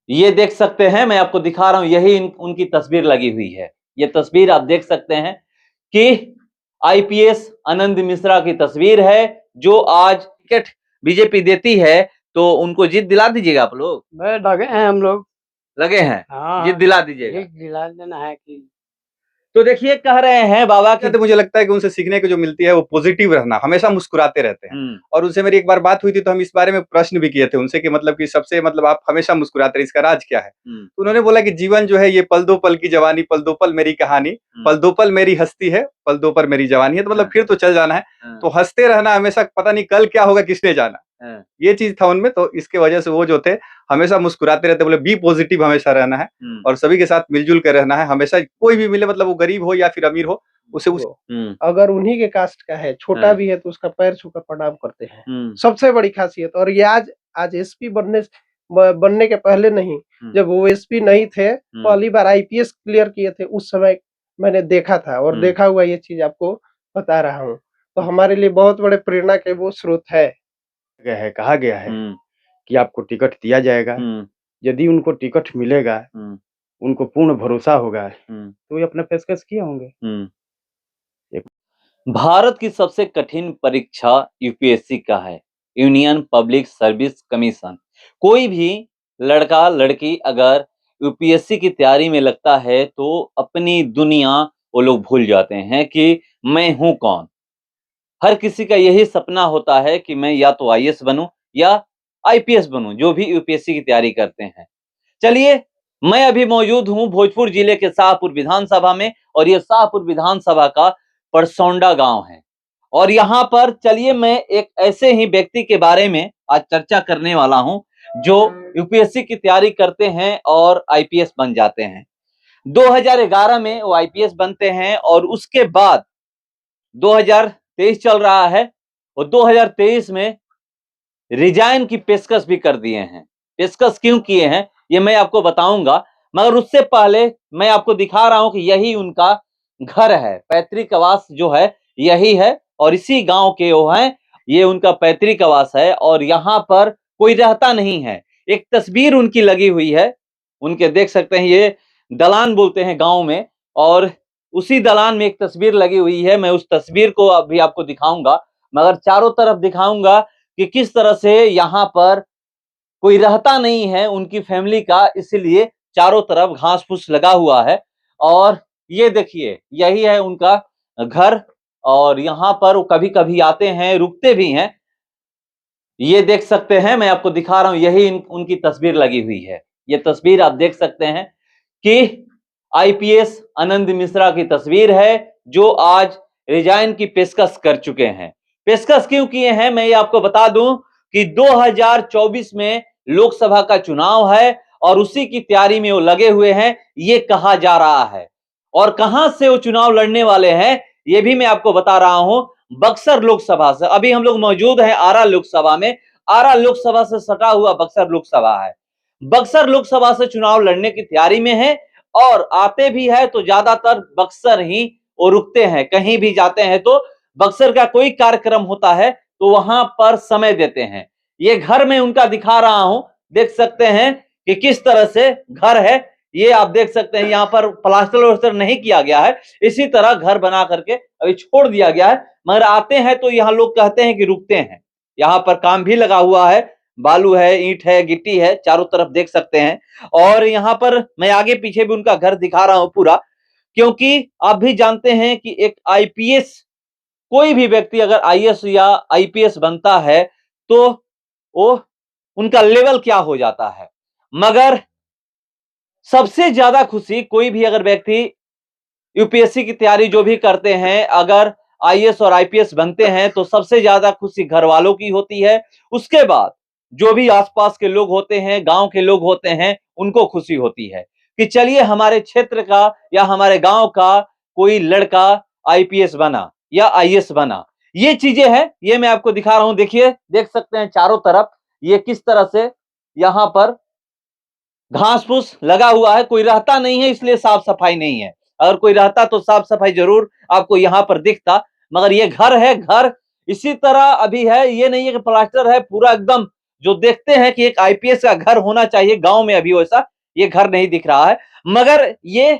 ये देख सकते हैं, मैं आपको दिखा रहा हूं, यही उनकी तस्वीर लगी हुई है। ये तस्वीर आप देख सकते हैं कि आईपीएस आनंद मिश्रा की तस्वीर है, जो आज टिकट बीजेपी देती है तो उनको जीत दिला दीजिएगा आप लोग। लगे हैं हम लोग। लगे हैं, हाँ जीत दिला दीजिएगा। दिला देना है कि तो देखिए, कह रहे हैं बाबा कि मुझे लगता है कि उनसे सीखने को जो मिलती है वो पॉजिटिव रहना, हमेशा मुस्कुराते रहते हैं। और उनसे मेरी एक बार बात हुई थी तो हम इस बारे में प्रश्न भी किए थे उनसे कि मतलब कि सबसे मतलब आप हमेशा मुस्कुराते रहे, इसका राज क्या है? तो उन्होंने बोला कि जीवन जो है ये पल दो पल की जवानी, पल दो पल मेरी कहानी, पल दो पल मेरी हस्ती है, पल दो पल मेरी जवानी है। तो मतलब फिर तो चल जाना है, तो हंसते रहना हमेशा, पता नहीं कल क्या होगा किसने जाना, ये चीज था उनमें। तो इसके वजह से वो जो थे हमेशा मुस्कुराते रहते, बोले बी पॉजिटिव हमेशा रहना है और सभी के साथ मिलजुल कर रहना है हमेशा, कोई भी मिले, मतलब वो गरीब हो या फिर अमीर हो, उसे अगर उन्हीं के कास्ट का है, छोटा भी है तो उसका पैर छूकर प्रणाम करते हैं। सबसे बड़ी खासियत। और ये आज एसपी बनने के पहले नहीं, जब वो एसपी नहीं थे, पहली बार आईपीएस क्लियर किए थे, उस समय मैंने देखा था और देखा हुआ ये चीज आपको बता रहा हूँ। तो हमारे लिए बहुत बड़े प्रेरणा के वो स्रोत है। कहा गया है कि आपको टिकट दिया जाएगा, यदि उनको टिकट मिलेगा, उनको पूर्ण भरोसा होगा तो ये अपना पेशकश किए होंगे। भारत की सबसे कठिन परीक्षा यूपीएससी का है, यूनियन पब्लिक सर्विस कमीशन। कोई भी लड़का लड़की अगर यूपीएससी की तैयारी में लगता है तो अपनी दुनिया वो लोग भूल जाते हैं कि मैं हूं कौन। हर किसी का यही सपना होता है कि मैं या तो आईएएस बनूं या आईपीएस बनूं, जो भी यूपीएससी की तैयारी करते हैं। चलिए, मैं अभी मौजूद हूं भोजपुर जिले के शाहपुर विधानसभा में, और ये शाहपुर विधानसभा का परसौंडा गांव है। और यहाँ पर चलिए, मैं एक ऐसे ही व्यक्ति के बारे में आज चर्चा करने वाला हूं जो यूपीएससी की तैयारी करते हैं और आईपीएस बन जाते हैं। 2011 में वो आईपीएस बनते हैं और उसके बाद 2023 चल रहा है, और 2023 में रिजाइन की पेशकश भी कर दिए हैं। पेशकश क्यों किए हैं ये मैं आपको बताऊंगा, मगर उससे पहले मैं आपको दिखा रहा हूं कि यही उनका घर है, पैतृक आवास जो है यही है, और इसी गांव के वो हैं। ये उनका पैतृक आवास है और यहाँ पर कोई रहता नहीं है। एक तस्वीर उनकी लगी हुई है, उनके देख सकते हैं, ये दलान बोलते हैं गांव में, और उसी दलान में एक तस्वीर लगी हुई है। मैं उस तस्वीर को अभी आपको दिखाऊंगा, मगर चारों तरफ दिखाऊंगा कि किस तरह से यहाँ पर कोई रहता नहीं है उनकी फैमिली का, इसलिए चारों तरफ घास फूस लगा हुआ है। और ये देखिए, यही है उनका घर, और यहाँ पर वो कभी कभी आते हैं, रुकते भी हैं। ये देख सकते हैं, मैं आपको दिखा रहा हूं, यही उनकी तस्वीर लगी हुई है। ये तस्वीर आप देख सकते हैं कि आईपीएस आनंद मिश्रा की तस्वीर है, जो आज रिजाइन की पेशकश कर चुके हैं। पेशकश क्यों किए हैं मैं ये आपको बता दूं कि 2024 में लोकसभा का चुनाव है और उसी की तैयारी में वो लगे हुए हैं, ये कहा जा रहा है। और कहां से वो चुनाव लड़ने वाले हैं ये भी मैं आपको बता रहा हूं, बक्सर लोकसभा से। अभी हम लोग मौजूद हैं आरा लोकसभा में। आरा लोकसभा से सटा हुआ बक्सर लोकसभा है। बक्सर लोकसभा से चुनाव लड़ने की तैयारी में है, और आते भी है तो ज्यादातर बक्सर ही वो रुकते हैं। कहीं भी जाते हैं तो बक्सर का कोई कार्यक्रम होता है तो वहां पर समय देते हैं। ये घर में उनका दिखा रहा हूं, देख सकते हैं कि किस तरह से घर है। ये आप देख सकते हैं, यहाँ पर प्लास्टर व्लास्टर नहीं किया गया है, इसी तरह घर बना करके अभी छोड़ दिया गया है। मगर आते हैं तो यहाँ लोग कहते हैं कि रुकते हैं। यहाँ पर काम भी लगा हुआ है, बालू है, ईंट है, गिट्टी है, चारों तरफ देख सकते हैं। और यहाँ पर मैं आगे पीछे भी उनका घर दिखा रहा हूं पूरा, क्योंकि आप भी जानते हैं कि एक आईपीएस, कोई भी व्यक्ति अगर आईएएस या आईपीएस बनता है तो वो उनका लेवल क्या हो जाता है। मगर सबसे ज्यादा खुशी कोई भी अगर व्यक्ति यूपीएससी की तैयारी जो भी करते हैं, अगर आईएएस और आईपीएस बनते हैं तो सबसे ज्यादा खुशी घर वालों की होती है। उसके बाद जो भी आसपास के लोग होते हैं, गांव के लोग होते हैं, उनको खुशी होती है कि चलिए हमारे क्षेत्र का या हमारे गांव का कोई लड़का आईपीएस बना या आईएएस बना। ये चीजें हैं, ये मैं आपको दिखा रहा हूं। देखिए, देख सकते हैं चारों तरफ ये किस तरह से यहाँ पर घास फूस लगा हुआ है। कोई रहता नहीं है इसलिए साफ सफाई नहीं है, अगर कोई रहता तो साफ सफाई जरूर आपको यहाँ पर दिखता। मगर ये घर है, घर इसी तरह अभी है, ये नहीं है कि प्लास्टर है पूरा एकदम जो देखते हैं कि एक आईपीएस का घर होना चाहिए गांव में, अभी वैसा ये घर नहीं दिख रहा है, मगर ये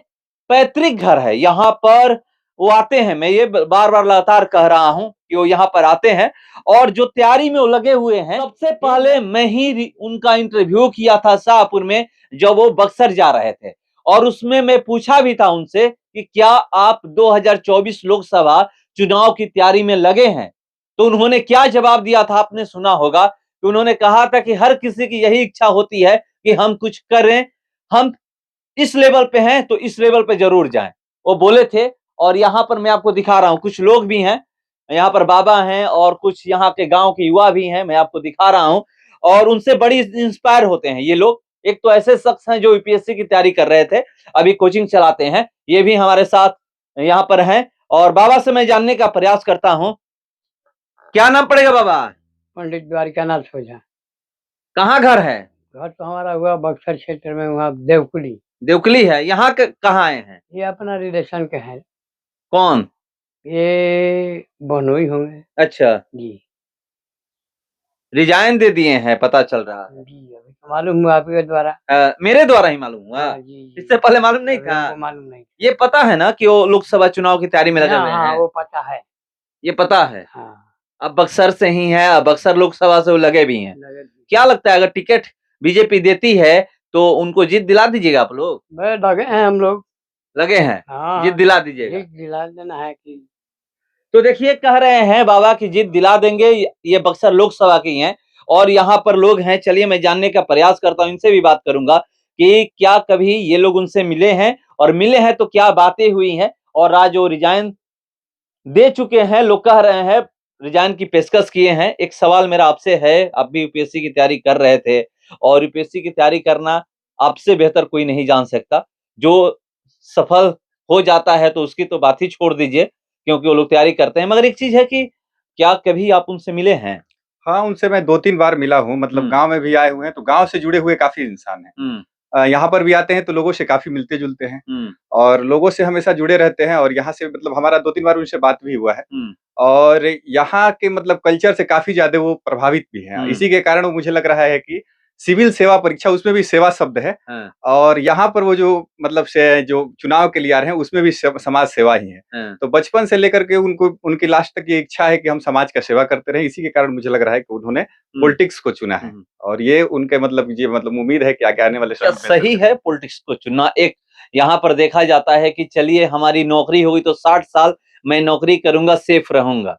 पैतृक घर है। यहाँ पर वो आते हैं, मैं ये बार बार लगातार कह रहा हूं कि वो यहाँ पर आते हैं और जो तैयारी में वो लगे हुए हैं। सबसे पहले मैं ही उनका इंटरव्यू किया था शाहपुर में जब वो बक्सर जा रहे थे, और उसमें मैं पूछा भी था उनसे कि क्या आप 2024 लोकसभा चुनाव की तैयारी में लगे हैं। तो उन्होंने क्या जवाब दिया था आपने सुना होगा कि उन्होंने कहा था कि हर किसी की यही इच्छा होती है कि हम कुछ करें, हम इस लेवल पे हैं तो इस लेवल पे जरूर जाएं, वो बोले थे। और यहाँ पर मैं आपको दिखा रहा हूं, कुछ लोग भी हैं यहाँ पर, बाबा हैं और कुछ यहाँ के गांव के युवा भी हैं, मैं आपको दिखा रहा हूं, और उनसे बड़ी इंस्पायर होते हैं ये लोग। एक तो ऐसे शख्स हैं जो यूपीएससी की तैयारी कर रहे थे, अभी कोचिंग चलाते हैं, ये भी हमारे साथ यहाँ पर हैं, और बाबा से मैं जानने का प्रयास करता हूं। क्या नाम पड़ेगा बाबा? पंडित द्वारिकानाथ ओझा। कहाँ घर है? घर तो हमारा हुआ बक्सर क्षेत्र में, वहाँ देवकुली। देवकुली है। यहाँ कहाँ आए हैं? ये अपना रिलेशन के हैं। कौन? ये बहनोई होंगे। अच्छा, जी रिजाइन दे दिए हैं, पता चल रहा है। जी, अभी तो मालूम हुआ आपके द्वारा। मेरे द्वारा ही मालूम हुआ। हाँ, जी इससे पहले मालूम नहीं अभी था? हमको मालूम नहीं। ये पता है ना कि वो लोकसभा चुनाव की तैयारी में लगे हुए हाँ, हैं? वो पता है। ये पता है। हाँ, अब बक्सर से ही है, अब बक्सर लोकसभा से वो लगे भी हैं। नगर जी। क्या लगता है अगर टिकट बीजेपी देती है तो उनको जीत दिला दीजिएगा आप लोग? बड़े लगे हैं हम लोग। लगे हैं, हाँ, जीत दिला दीजिएगा। जीत दिला देना है कि तो देखिए, कह रहे हैं बाबा की जीत दिला देंगे। ये बक्सर लोकसभा की हैं और यहाँ पर लोग हैं। चलिए मैं जानने का प्रयास करता हूँ, इनसे भी बात करूंगा कि क्या कभी ये लोग उनसे मिले हैं, और मिले हैं तो क्या बातें हुई हैं। और आज वो रिजाइन दे चुके हैं, लोग कह रहे हैं रिजाइन की पेशकश किए हैं। एक सवाल मेरा आपसे है, आप भी यूपीएससी की तैयारी कर रहे थे, और यूपीएससी की तैयारी करना आपसे बेहतर कोई नहीं जान सकता। जो सफल हो जाता है तो उसकी तो बात ही छोड़ दीजिए, क्योंकि वो लोग तैयारी करते हैं। मगर एक चीज है कि क्या कभी आप उनसे मिले हैं? हाँ, उनसे मैं 2-3 बार मिला हूँ, मतलब गाँव में भी आए हुए हैं, तो गाँव से जुड़े हुए काफ़ी इंसान हैं। यहाँ पर भी आते हैं तो लोगों से काफ़ी मिलते-जुलते हैं और लोगों से हमेशा जुड़े रहते हैं, और यहाँ से मतलब हमारा 2-3 बार उनसे बात भी हुआ है। और यहाँ के मतलब कल्चर से काफ़ी ज़्यादा वो प्रभावित भी हैं। इसी के कारण मुझे लग रहा है कि सिविल सेवा परीक्षा, उसमें भी सेवा शब्द है, और यहाँ पर वो जो मतलब से जो चुनाव के लिए आ रहे हैं उसमें भी समाज सेवा ही है। तो बचपन से लेकर के उनको, उनकी लास्ट तक ये इच्छा है कि हम समाज का सेवा करते रहें। इसी के कारण मुझे लग रहा है कि उन्होंने पॉलिटिक्स को चुना है, और ये उनके मतलब ये मतलब उम्मीद है कि आगे आने वाले समय में सही है पॉलिटिक्स को चुनना। एक यहाँ पर देखा जाता है कि चलिए हमारी नौकरी होगी तो 60 साल मैं नौकरी करूंगा, सेफ रहूंगा।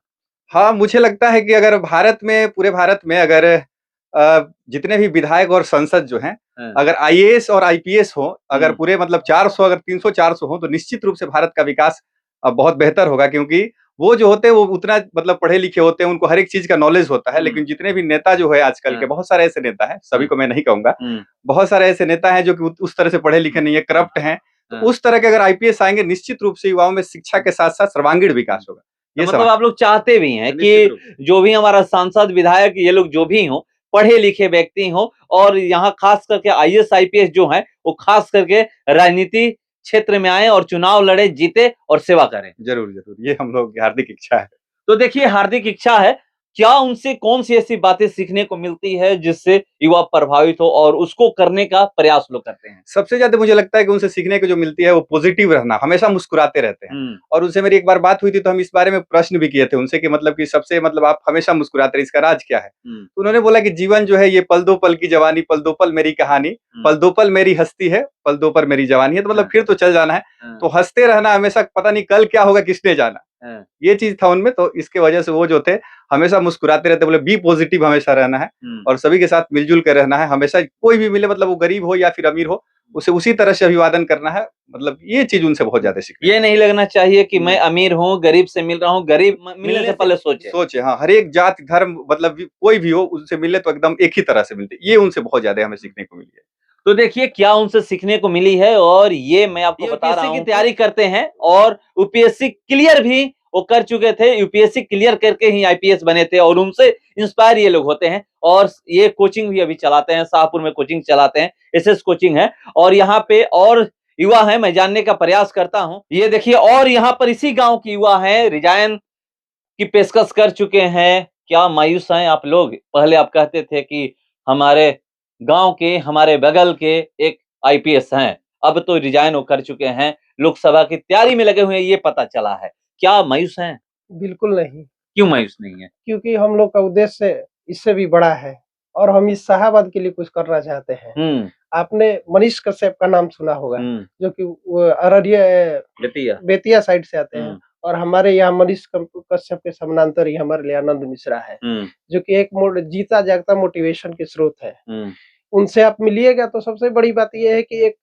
हाँ, मुझे लगता है कि अगर भारत में, पूरे भारत में अगर जितने भी विधायक और सांसद जो हैं, अगर आईएएस और आईपीएस हो, अगर पूरे मतलब 400, अगर 300-400 हो, तो निश्चित रूप से भारत का विकास बहुत बेहतर होगा, क्योंकि वो जो होते हैं वो उतना मतलब पढ़े लिखे होते हैं, उनको हर एक चीज का नॉलेज होता है। लेकिन जितने भी नेता जो है आजकल के, बहुत सारे ऐसे नेता हैं, सभी को मैं नहीं कहूंगा, बहुत सारे ऐसे नेता हैं जो कि उस तरह से पढ़े लिखे नहीं है, करप्ट हैं। तो उस तरह के अगर आईपीएस आएंगे, निश्चित रूप से युवाओं में शिक्षा के साथ साथ सर्वांगीण विकास होगा। ये मतलब आप लोग चाहते भी हैं कि जो भी हमारा सांसद विधायक ये लोग जो भी हों, पढ़े लिखे व्यक्ति हों, और यहाँ खास करके आईएएस आईपीएस जो हैं वो खास करके राजनीति क्षेत्र में आए और चुनाव लड़े, जीते और सेवा करें। जरूर जरूर, ये हम लोग की हार्दिक इच्छा है। तो देखिए, हार्दिक इच्छा है, क्या उनसे कौन सी ऐसी बातें सीखने को मिलती है जिससे युवा प्रभावित हो और उसको करने का प्रयास लोग करते हैं? सबसे ज्यादा मुझे लगता है कि उनसे सीखने को जो मिलती है वो पॉजिटिव रहना, हमेशा मुस्कुराते रहते हैं। और उनसे मेरी एक बार बात हुई थी तो हम इस बारे में प्रश्न भी किए थे उनसे कि मतलब कि सबसे मतलब आप हमेशा मुस्कुराते हैं, इसका राज क्या है? तो उन्होंने बोला कि जीवन जो है ये पल दो पल की जवानी, पल दो पल मेरी कहानी, पल दो पल मेरी हस्ती है, पल दो पल मेरी जवानी है। तो मतलब फिर तो चल जाना है, तो हंसते रहना हमेशा, पता नहीं कल क्या होगा किसने जाना, ये चीज था उनमें। तो इसके वजह से वो जो थे हमेशा मुस्कुराते रहते, बोले बी पॉजिटिव हमेशा रहना है और सभी के साथ मिलजुल कर रहना है। हमेशा कोई भी मिले, मतलब वो गरीब हो या फिर अमीर हो, उसे उसी तरह से अभिवादन करना है। मतलब ये चीज उनसे बहुत ज्यादा सीखी। ये नहीं लगना चाहिए कि मैं अमीर हूँ, गरीब से मिल रहा हूँ, गरीब मिलने से पहले सोचे। हाँ, हर एक जाति धर्म मतलब कोई भी हो, उनसे मिले तो एकदम एक ही तरह से मिलते। ये उनसे बहुत ज्यादा हमें सीखने को मिली है। तो देखिए क्या उनसे सीखने को मिली है, और ये मैं आपको बता रहा हूँ की तैयारी करते हैं और यूपीएससी क्लियर भी वो कर चुके थे। यूपीएससी क्लियर करके ही आईपीएस बने थे, और उनसे इंस्पायर ये लोग होते हैं। और ये कोचिंग भी अभी चलाते हैं, शाहपुर में कोचिंग चलाते हैं, एसएस कोचिंग है। और यहाँ पे और युवा है, मैं जानने का प्रयास करता हूँ। ये देखिए, और यहाँ पर इसी गांव की युवा है, रिजाइन की पेशकश कर चुके हैं। क्या मायूस हैं आप लोग? पहले आप कहते थे कि हमारे गांव के, हमारे बगल के एक आईपीएस हैं, अब तो रिजाइन वो कर चुके हैं, लोकसभा की तैयारी में लगे हुए हैं, ये पता चला है। क्या मायूस हैं? बिल्कुल नहीं, क्यों मायूस नहीं है? क्योंकि हम लोग का उद्देश्य इससे भी बड़ा है और हम इस शाहाबाद के लिए कुछ करना चाहते हैं। आपने मनीष कश्यप का नाम सुना होगा, जो कि वो अररिया बेतिया साइड से आते हैं और हमारे यहाँ मनीष कश्यप के समानांतर ही हमारे लिए आनंद मिश्रा है, जो कि एक जीता जागता मोटिवेशन के स्रोत है। उनसे आप मिलिएगा तो सबसे बड़ी बात यह है कि एक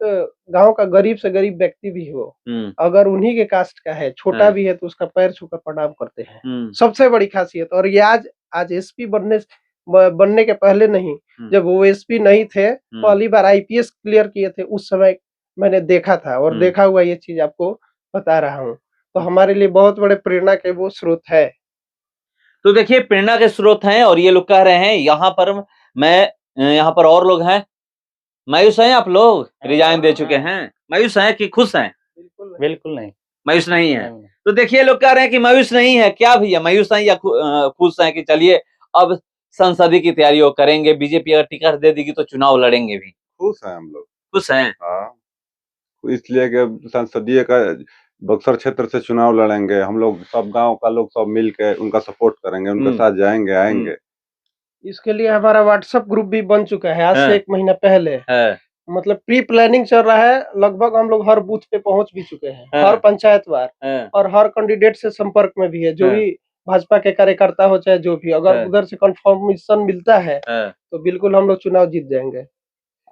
गांव का गरीब से गरीब व्यक्ति भी हो, अगर उन्हीं के कास्ट का है, छोटा भी है तो उसका पैर छूकर प्रणाम करते हैं। सबसे बड़ी खासियत। और ये आज एसपी बनने के पहले नहीं, जब वो एसपी नहीं थे, पहली बार आईपीएस क्लियर किए थे, उस समय मैंने देखा था और देखा हुआ ये चीज आपको बता रहा हूँ। तो हमारे लिए बहुत बड़े प्रेरणा के वो स्रोत है। तो देखिए, प्रेरणा के स्रोत हैं और ये लोग कह रहे हैं यहाँ पर और लोग हैं। मायूस हैं आप लोग? रिजाइन दे चुके हैं, मायूस हैं कि खुश हैं? बिल्कुल नहीं, मायूस नहीं है। तो देखिए, लोग कह रहे हैं कि मायूस नहीं है। क्या भैया, मायूस हैं या खुश हैं कि चलिए अब संसदीय की तैयारी वो करेंगे, बीजेपी अगर टिकट दे देगी तो चुनाव लड़ेंगे भी? खुश हैं हम लोग। खुश हैं? हाँ, इसलिए कि संसदीय का बक्सर क्षेत्र से चुनाव लड़ेंगे हम लोग, सब गांव का लोग सब मिल के उनका सपोर्ट करेंगे, उनके साथ जाएंगे आएंगे। इसके लिए हमारा व्हाट्सएप ग्रुप भी बन चुका है आज से 1 महीना पहले। मतलब प्री प्लानिंग चल रहा है, लगभग हम लोग हर बूथ पे पहुंच भी चुके हैं, हर पंचायतवार और हर कैंडिडेट से संपर्क में भी है। जो भी भाजपा के कार्यकर्ता हो चाहे जो भी, अगर उधर से कंफर्मेशन मिलता है तो बिल्कुल हम लोग चुनाव जीत जाएंगे।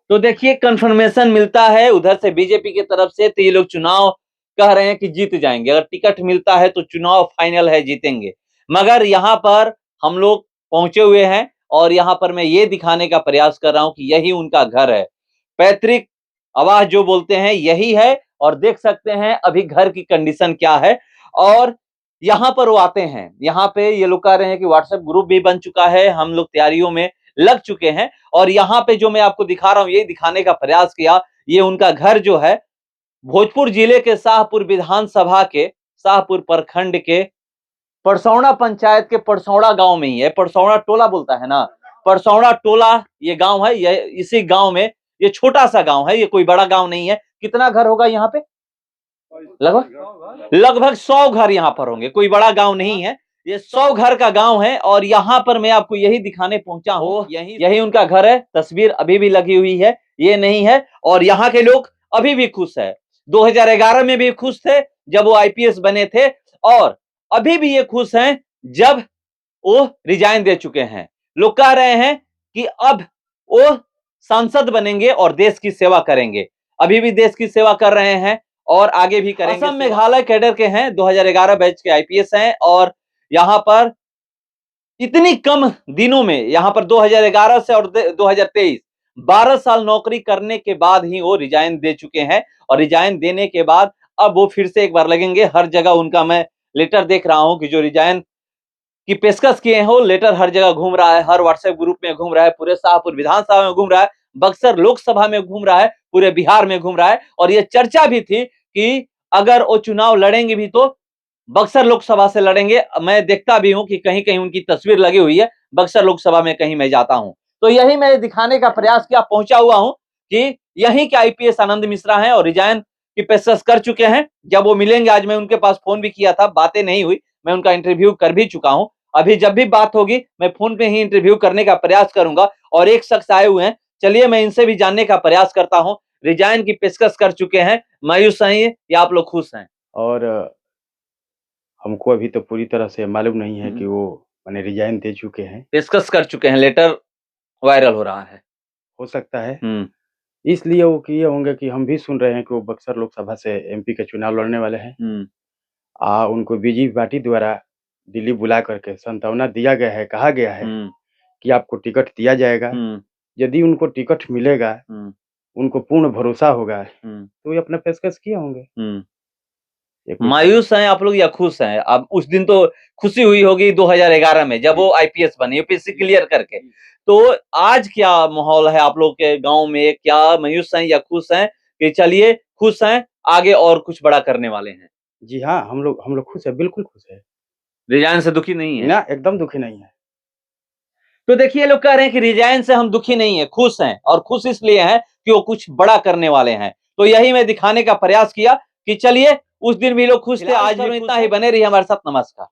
तो देखिए, कंफर्मेशन मिलता है उधर से बीजेपी की तरफ से तो ये लोग चुनाव कह रहे हैं कि जीत जाएंगे। अगर टिकट मिलता है तो चुनाव फाइनल है, जीतेंगे। मगर यहाँ पर हम लोग पहुंचे हुए हैं और यहाँ पर मैं ये दिखाने का प्रयास कर रहा हूं कि यही उनका घर है, पैतृक आवास जो बोलते हैं यही है। और देख सकते हैं अभी घर की कंडीशन क्या है। और यहाँ पर वो आते हैं, यहाँ पे ये लोग कह रहे हैं कि व्हाट्सएप ग्रुप भी बन चुका है, हम लोग तैयारियों में लग चुके हैं। और यहाँ पे जो मैं आपको दिखा रहा हूं, यही दिखाने का प्रयास किया, ये उनका घर जो है भोजपुर जिले के शाहपुर विधानसभा के शाहपुर प्रखंड के परसौड़ा पंचायत के परसौड़ा गांव में ही है। परसौड़ा टोला बोलता है ना, परसौड़ा टोला ये गांव है। ये इसी गांव में, ये छोटा सा गांव है, ये कोई बड़ा गांव नहीं है। कितना घर होगा यहाँ पे? लगभग 100 घर यहाँ पर होंगे, कोई बड़ा गांव नहीं है। ये 100 घर का गांव है और यहाँ पर मैं आपको यही दिखाने पहुंचा हूँ। यही उनका घर है, तस्वीर अभी भी लगी हुई है, ये नहीं है। और यहाँ के लोग अभी भी खुश है। 2011 में भी खुश थे जब वो आईपीएस बने थे, और अभी भी ये खुश हैं जब वो रिजाइन दे चुके हैं। लोग कह रहे हैं कि अब वो सांसद बनेंगे और देश की सेवा करेंगे। अभी भी देश की सेवा कर रहे हैं और आगे भी करेंगे। असम मेघालय कैडर के हैं, 2011 बैच के आईपीएस हैं। और यहाँ पर इतनी कम दिनों में, यहाँ पर 2011 से और 2023 12 साल नौकरी करने के बाद ही वो रिजाइन दे चुके हैं। और रिजाइन देने के बाद अब वो फिर से एक बार लगेंगे। हर जगह उनका मैं लेटर देख रहा हूं कि जो रिजाइन की पेशकश किए हैं, वो लेटर हर जगह घूम रहा है, हर व्हाट्सएप ग्रुप में घूम रहा है, पूरे शाहपुर विधानसभा में घूम रहा है, बक्सर लोकसभा में घूम रहा है, पूरे बिहार में घूम रहा है। और ये चर्चा भी थी कि अगर वो चुनाव लड़ेंगे भी तो बक्सर लोकसभा से लड़ेंगे। मैं देखता भी हूं कि कहीं कहीं उनकी तस्वीर लगी हुई है बक्सर लोकसभा में, कहीं मैं जाता हूं तो यही मैं दिखाने का प्रयास किया, पहुंचा हुआ हूं कि यहीं के आईपीएस आनंद मिश्रा हैं और रिजाइन की पेशकश कर चुके हैं। जब वो मिलेंगे, आज मैं उनके पास फोन भी किया था, बातें नहीं हुई, मैं उनका इंटरव्यू कर भी चुका हूं। अभी जब भी बात होगी मैं फोन पे ही इंटरव्यू करने का प्रयास करूंगा। और एक शख्स आए हुए हैं, चलिए मैं इनसे भी जानने का प्रयास करता हूं। रिजाइन की पेशकश कर चुके हैं, मायूस हैं या आप लोग खुश हैं? और हमको अभी तो पूरी तरह से मालूम नहीं है कि वो माने रिजाइन दे चुके हैं, पेशकश कर चुके हैं, लेटर वायरल हो रहा है। हो सकता है इसलिए वो किए होंगे कि हम भी सुन रहे हैं कि वो बक्सर लोकसभा से एमपी के चुनाव लड़ने वाले हैं। उनको बीजेपी पार्टी द्वारा दिल्ली बुला करके सांत्वना दिया गया है, कहा गया है कि आपको टिकट दिया जाएगा। यदि उनको टिकट मिलेगा, उनको पूर्ण भरोसा होगा तो ये अपना पेशकश किए होंगे। मायूस हैं आप लोग या खुश हैं? अब उस दिन तो खुशी हुई होगी 2011 में जब वो आईपीएस बने, यूपीएससी क्लियर करके। तो आज क्या माहौल है आप लोग के गांव में? क्या मायूस हैं या खुश हैं कि चलिए खुश हैं, आगे और कुछ बड़ा करने वाले हैं? जी हाँ, हम लोग खुश है, बिल्कुल खुश है। रिजाइन से दुखी नहीं है ना, एकदम दुखी नहीं है। तो देखिए ये लोग कह रहे हैं कि रिजाइन से हम दुखी नहीं है, खुश हैं, और खुश इसलिए हैं कि वो कुछ बड़ा करने वाले हैं। तो यही मैं दिखाने का प्रयास किया कि चलिए उस दिन भी लोग खुश थे, आज भी इतना ही। बने रहिए हमारे साथ। नमस्कार।